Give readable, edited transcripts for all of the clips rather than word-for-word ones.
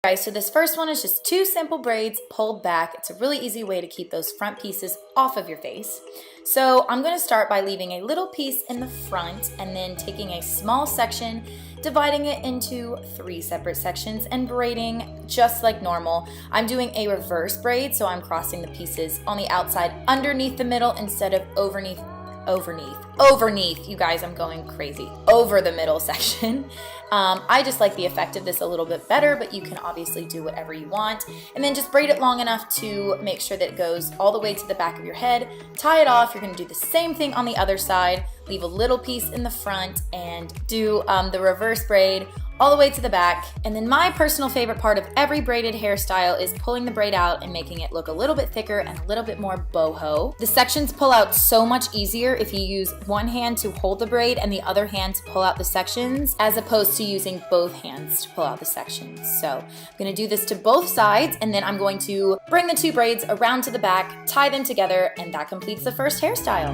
Guys, so this first one is just 2 simple braids pulled back. It's a really easy way to keep those front pieces off of your face. So I'm going to start by leaving a little piece in the front and then taking a small section, dividing it into 3 separate sections and braiding just like normal. I'm doing a reverse braid, so I'm crossing the pieces on the outside underneath the middle instead of overneath, you guys, I'm going crazy, over the middle section. I just like the effect of this a little bit better, but you can obviously do whatever you want. And then just braid it long enough to make sure that it goes all the way to the back of your head. Tie it off. You're going to do the same thing on the other side. Leave a little piece in the front and do the reverse braid all the way to the back. And then my personal favorite part of every braided hairstyle is pulling the braid out and making it look a little bit thicker and a little bit more boho. The sections pull out so much easier if you use one hand to hold the braid and the other hand to pull out the sections, as opposed to using both hands to pull out the sections. So I'm gonna do this to both sides, and then I'm going to bring the 2 braids around to the back, tie them together, and that completes the first hairstyle.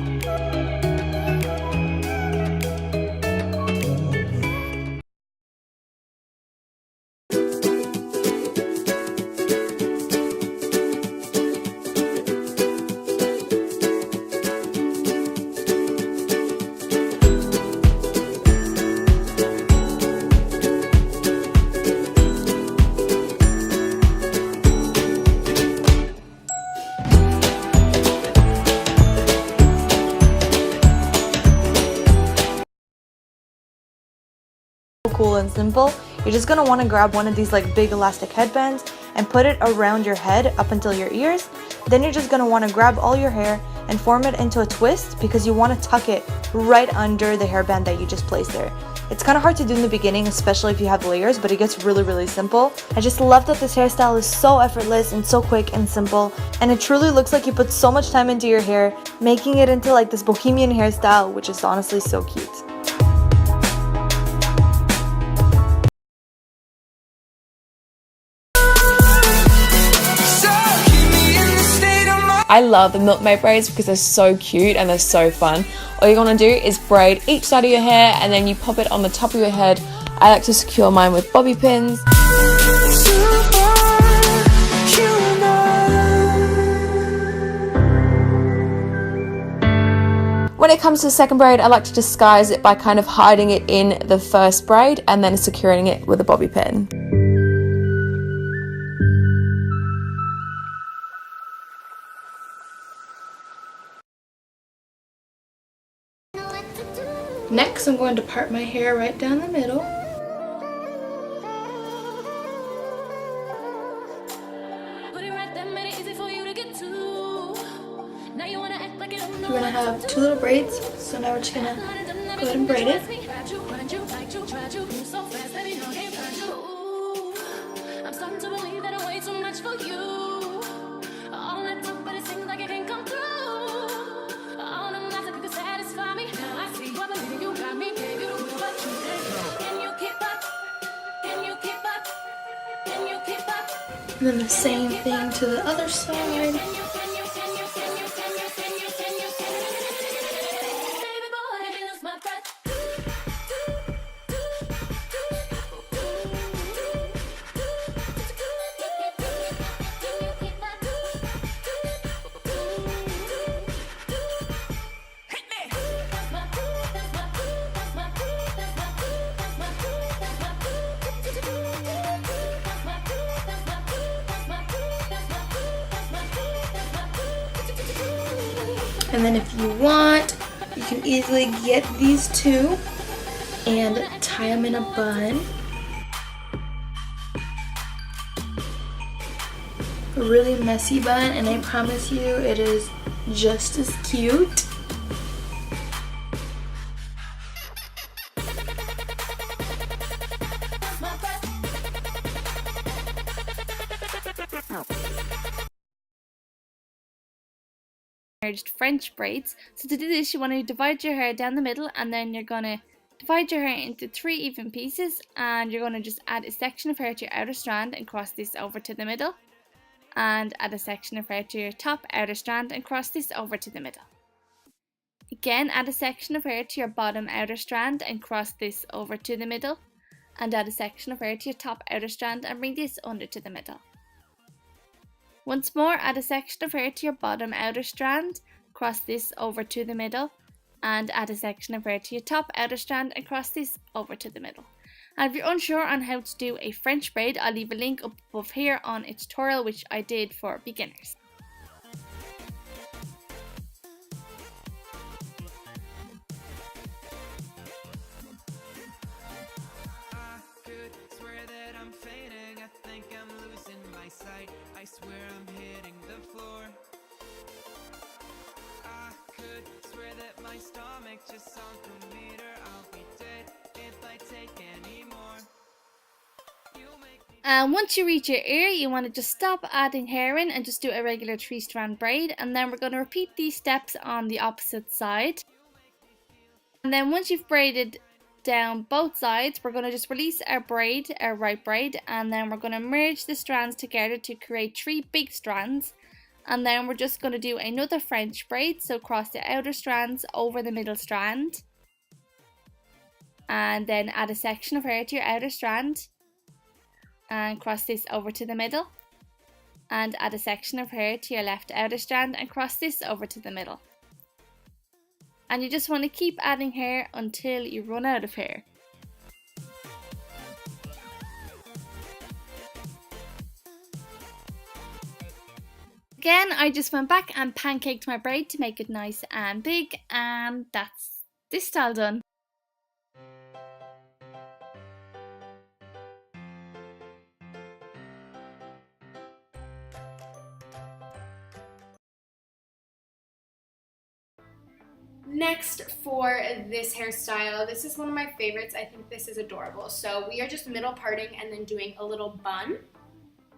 Cool and simple. You're just gonna want to grab one of these like big elastic headbands and put it around your head up until your ears. Then you're just gonna want to grab all your hair and form it into a twist, because you want to tuck it right under the hairband that you just placed there. It's kind of hard to do in the beginning, especially if you have layers, but it gets really simple. I just love that this hairstyle is so effortless and so quick and simple, and it truly looks like you put so much time into your hair, making it into like this bohemian hairstyle, which is honestly so cute. I love the Milkmaid braids because they're so cute and they're so fun. All you're gonna do is braid each side of your hair and then you pop it on the top of your head. I like to secure mine with bobby pins. When it comes to the second braid, I like to disguise it by kind of hiding it in the first braid and then securing it with a bobby pin. Next, I'm going to part my hair right down the middle. We're going to have 2 little braids, so now we're just going to go ahead and braid it. I'm starting to believe that I weigh too much for you. All that took, but it seems like it can come through. All them lies that could satisfy me. Now I see what believing you got me. Gave you the will, but you didn't. Can you keep up? Can you keep up? Can you keep up? And then the same thing to the other side. And then if you want, you can easily get these 2 and tie them in a bun. A really messy bun, and I promise you it is just as cute. French braids. So to do this, you want to divide your hair down the middle, and then you're going to divide your hair into 3 even pieces, and you're going to just add a section of hair to your outer strand and cross this over to the middle, and add a section of hair to your top outer strand and cross this over to the middle. Again, add a section of hair to your bottom outer strand and cross this over to the middle, and add a section of hair to your top outer strand and bring this under to the middle. Once more, add a section of hair to your bottom outer strand, cross this over to the middle, and add a section of hair to your top outer strand and cross this over to the middle. And if you're unsure on how to do a French braid, I'll leave a link up above here on a tutorial which I did for beginners. I swear I'm hitting the floor. I could swear that my stomach just sunk a meter. I'll be dead if I take any more. And once you reach your ear, you want to just stop adding hair in and just do a regular 3-strand braid, and then we're going to repeat these steps on the opposite side. And then once you've braided down both sides, we're going to just release our braid, our right braid, and then we're going to merge the strands together to create 3 big strands. And then we're just going to do another French braid, so cross the outer strands over the middle strand, and then add a section of hair to your outer strand and cross this over to the middle, and add a section of hair to your left outer strand and cross this over to the middle. And you just want to keep adding hair until you run out of hair. Again, I just went back and pancaked my braid to make it nice and big, and that's this style done. Next for this hairstyle, this is one of my favorites. I think this is adorable. So we are just middle parting and then doing a little bun.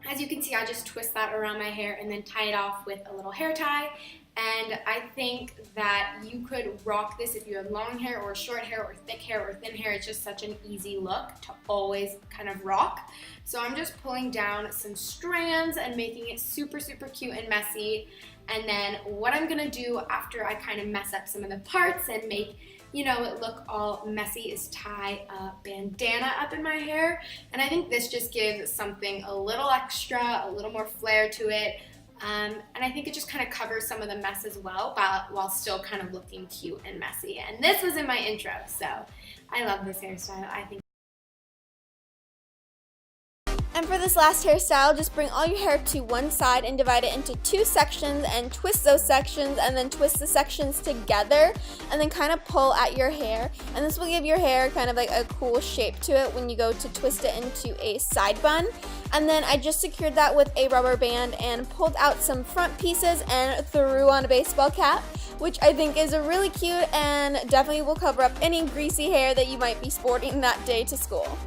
As you can see, I just twist that around my hair and then tie it off with a little hair tie. And I think that you could rock this if you have long hair or short hair or thick hair or thin hair. It's just such an easy look to always kind of rock. So I'm just pulling down some strands and making it super, super cute and messy. And then what I'm gonna do after I kind of mess up some of the parts and make, you know, it look all messy is tie a bandana up in my hair. And I think this just gives something a little extra, a little more flair to it. And I think it just kind of covers some of the mess as well while still kind of looking cute and messy. And this was in my intro, so I love this hairstyle. I think. And for this last hairstyle, just bring all your hair to one side and divide it into 2 sections and twist those sections and then twist the sections together and then kind of pull at your hair. And this will give your hair kind of like a cool shape to it when you go to twist it into a side bun. And then I just secured that with a rubber band and pulled out some front pieces and threw on a baseball cap, which I think is really cute and definitely will cover up any greasy hair that you might be sporting that day to school.